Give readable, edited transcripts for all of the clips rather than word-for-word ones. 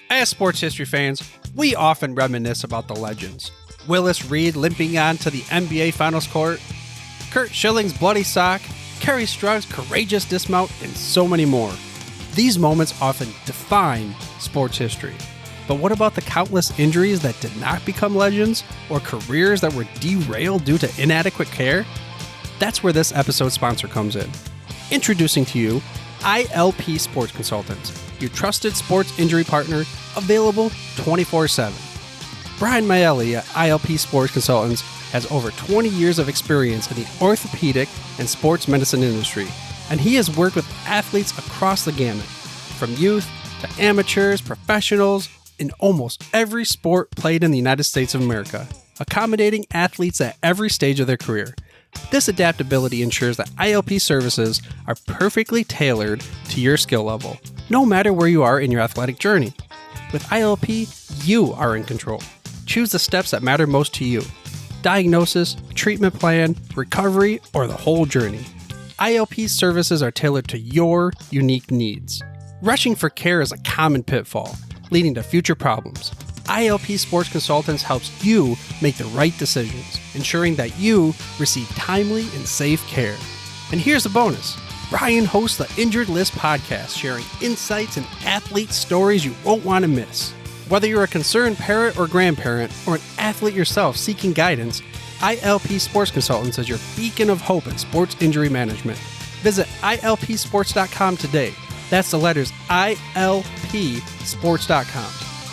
As sports history fans, we often reminisce about the legends. Willis Reed limping onto the NBA Finals court, Curt Schilling's bloody sock, Kerry Strug's courageous dismount, and so many more. These moments often define sports history. But what about the countless injuries that did not become legends, or careers that were derailed due to inadequate care? That's where this episode's sponsor comes in. Introducing to you, ILP Sports Consultants, your trusted sports injury partner, available 24/7. Brian Maelli at ILP Sports Consultants has over 20 years of experience in the orthopedic and sports medicine industry, and he has worked with athletes across the gamut, from youth to amateurs, professionals, in almost every sport played in the United States of America, accommodating athletes at every stage of their career. This adaptability ensures that ILP services are perfectly tailored to your skill level, no matter where you are in your athletic journey. With ILP, you are in control. Choose the steps that matter most to you. Diagnosis, treatment plan, recovery, or the whole journey. ILP services are tailored to your unique needs. Rushing for care is a common pitfall, leading to future problems. ILP Sports Consultants helps you make the right decisions, ensuring that you receive timely and safe care. And here's a bonus. Brian hosts the Injured List podcast, sharing insights and athlete stories you won't want to miss. Whether you're a concerned parent or grandparent, or an athlete yourself seeking guidance, ILP Sports Consultants is your beacon of hope in sports injury management. Visit ilpsports.com today. That's the letters ilpsports.com.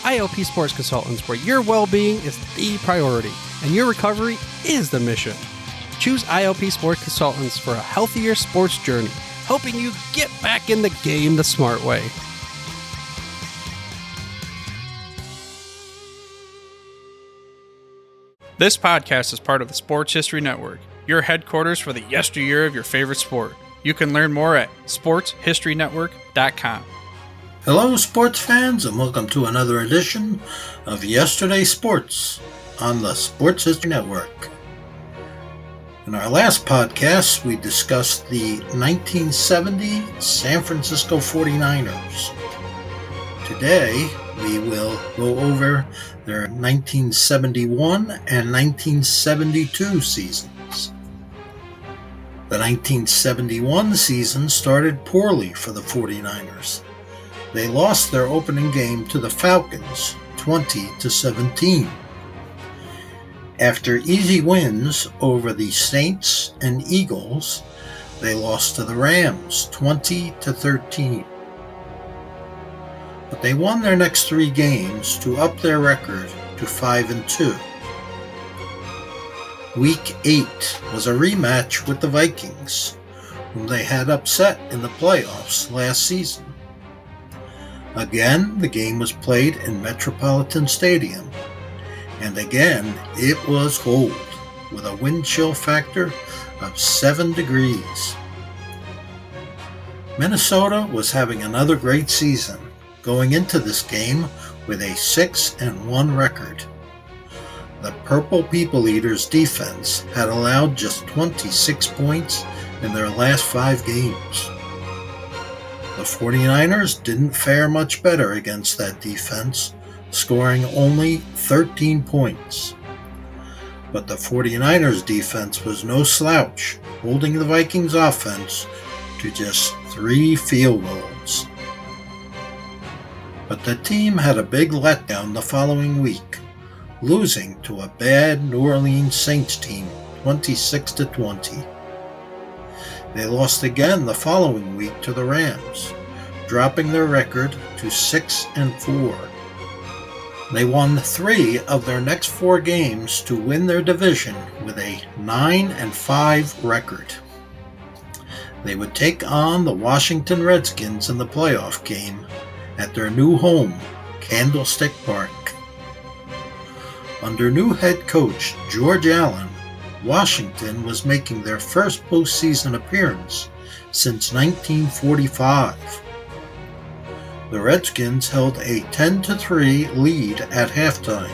ILP Sports Consultants, where your well-being is the priority and your recovery is the mission. Choose ILP Sports Consultants for a healthier sports journey, helping you get back in the game the smart way. This podcast is part of the Sports History Network, your headquarters for the yesteryear of your favorite sport. You can learn more at sportshistorynetwork.com. Hello, sports fans, and welcome to another edition of Yesterday Sports on the Sports History Network. In our last podcast, we discussed the 1970 San Francisco 49ers. Today, we will go over their 1971 and 1972 seasons. The 1971 season started poorly for the 49ers. They lost their opening game to the Falcons, 20-17. After easy wins over the Saints and Eagles, they lost to the Rams, 20-13. But they won their next 3 games to up their record to 5-2. Week 8 was a rematch with the Vikings, whom they had upset in the playoffs last season. Again, the game was played in Metropolitan Stadium, and again, it was cold, with a wind chill factor of 7 degrees. Minnesota was having another great season, going into this game with a 6-1 record. The Purple People Eaters defense had allowed just 26 points in their last 5 games. The 49ers didn't fare much better against that defense, scoring only 13 points. But the 49ers defense was no slouch, holding the Vikings offense to just 3 field goals. But the team had a big letdown the following week, losing to a bad New Orleans Saints team 26-20. They lost again the following week to the Rams, dropping their record to 6-4. They won 3 of their next 4 games to win their division with a 9-5 record. They would take on the Washington Redskins in the playoff game at their new home, Candlestick Park. Under new head coach George Allen, Washington was making their first postseason appearance since 1945. The Redskins held a 10-3 lead at halftime,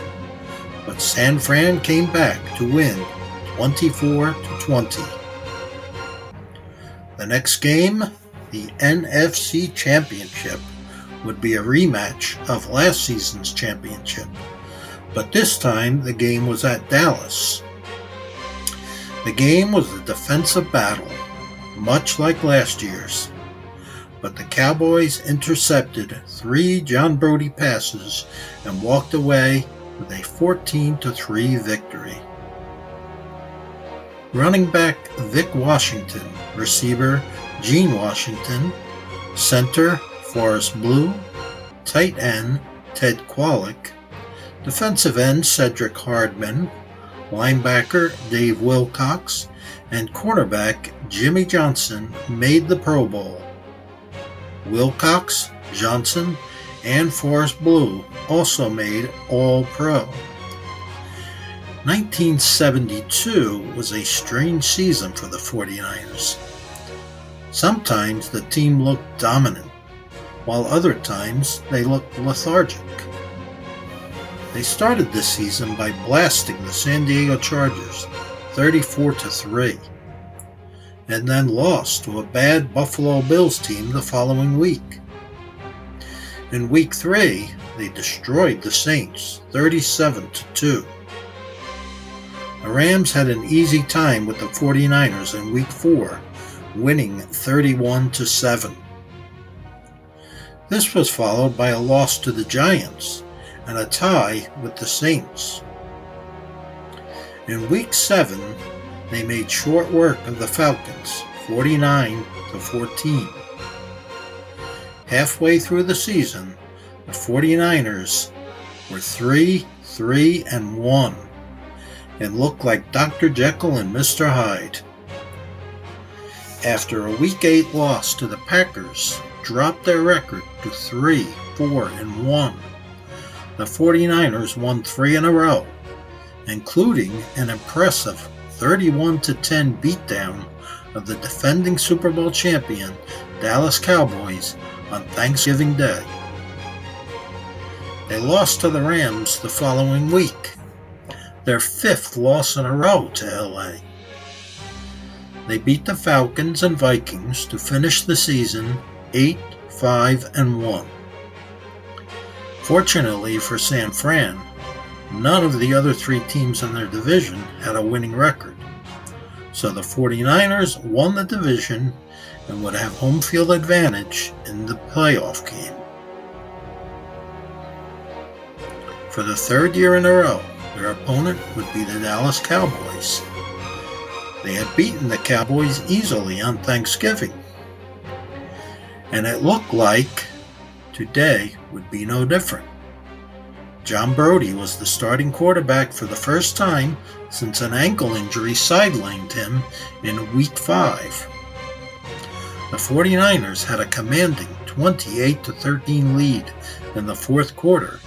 but San Fran came back to win 24-20. The next game, the NFC Championship, would be a rematch of last season's championship, but this time the game was at Dallas. The game was a defensive battle, much like last year's, but the Cowboys intercepted 3 John Brody passes and walked away with a 14-3 victory. Running back Vic Washington, receiver Gene Washington, center Forrest Blue, tight end Ted Kwolek, defensive end Cedric Hardman, linebacker Dave Wilcox, and cornerback Jimmy Johnson made the Pro Bowl. Wilcox, Johnson, and Forrest Blue also made All-Pro. 1972 was a strange season for the 49ers. Sometimes the team looked dominant, while other times they looked lethargic. They started the season by blasting the San Diego Chargers 34-3, and then lost to a bad Buffalo Bills team the following week. In Week 3, they destroyed the Saints 37-2. The Rams had an easy time with the 49ers in Week 4, winning 31-7. This was followed by a loss to the Giants and a tie with the Saints. In Week 7, they made short work of the Falcons, 49-14. Halfway through the season, the 49ers were 3-3-1 and looked like Dr. Jekyll and Mr. Hyde. After a Week 8 loss to the Packers dropped their record to 3-4-1, the 49ers won 3 in a row, including an impressive 31-10 beatdown of the defending Super Bowl champion Dallas Cowboys on Thanksgiving Day. They lost to the Rams the following week, their 5th loss in a row to LA. They beat the Falcons and Vikings to finish the season 8-5-1. Fortunately for San Fran, none of the other 3 teams in their division had a winning record, so the 49ers won the division and would have home field advantage in the playoff game. For the 3rd year in a row, their opponent would be the Dallas Cowboys. They had beaten the Cowboys easily on Thanksgiving, and it looked like today would be no different. John Brody was the starting quarterback for the first time since an ankle injury sidelined him in Week 5. The 49ers had a commanding 28-13 lead in the 4th quarter,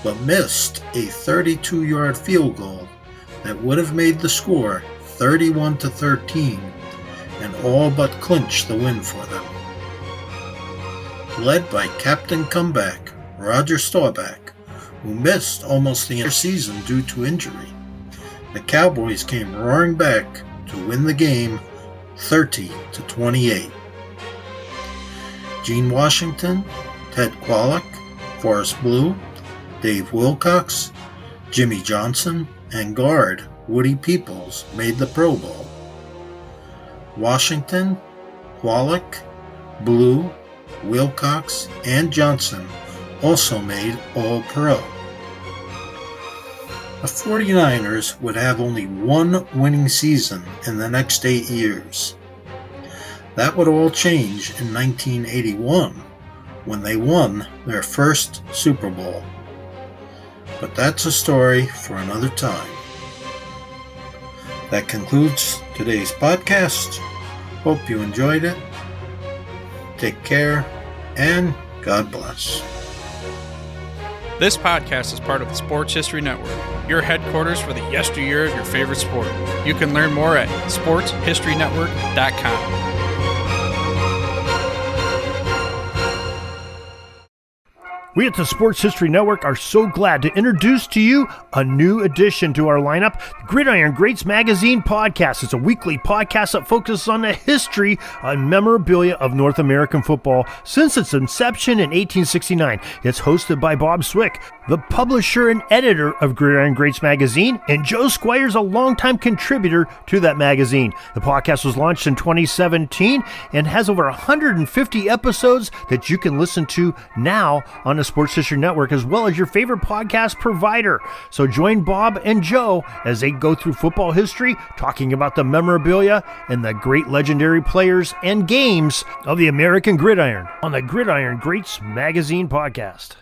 but missed a 32-yard field goal that would have made the score 31-13 and all but clinched the win for them. Led by Captain Comeback Roger Staubach, who missed almost the entire season due to injury, the Cowboys came roaring back to win the game 30-28. Gene Washington, Ted Kwolek, Forrest Blue, Dave Wilcox, Jimmy Johnson, and guard Woody Peoples made the Pro Bowl. Washington, Kwolek, Blue, Wilcox, and Johnson also made All-Pro. The 49ers would have only one winning season in the next 8 years. That would all change in 1981 when they won their first Super Bowl. But that's a story for another time. That concludes today's podcast. Hope you enjoyed it. Take care, and God bless. This podcast is part of the Sports History Network, your headquarters for the yesteryear of your favorite sport. You can learn more at sportshistorynetwork.com. We at the Sports History Network are so glad to introduce to you a new addition to our lineup, the Gridiron Greats Magazine podcast. It's a weekly podcast that focuses on the history and memorabilia of North American football since its inception in 1869. It's hosted by Bob Swick, the publisher and editor of Gridiron Greats Magazine, and Joe Squire's a longtime contributor to that magazine. The podcast was launched in 2017 and has over 150 episodes that you can listen to now on the Sports History Network, as well as your favorite podcast provider. So join Bob and Joe as they go through football history, talking about the memorabilia and the great legendary players and games of the American gridiron on the Gridiron Greats Magazine podcast.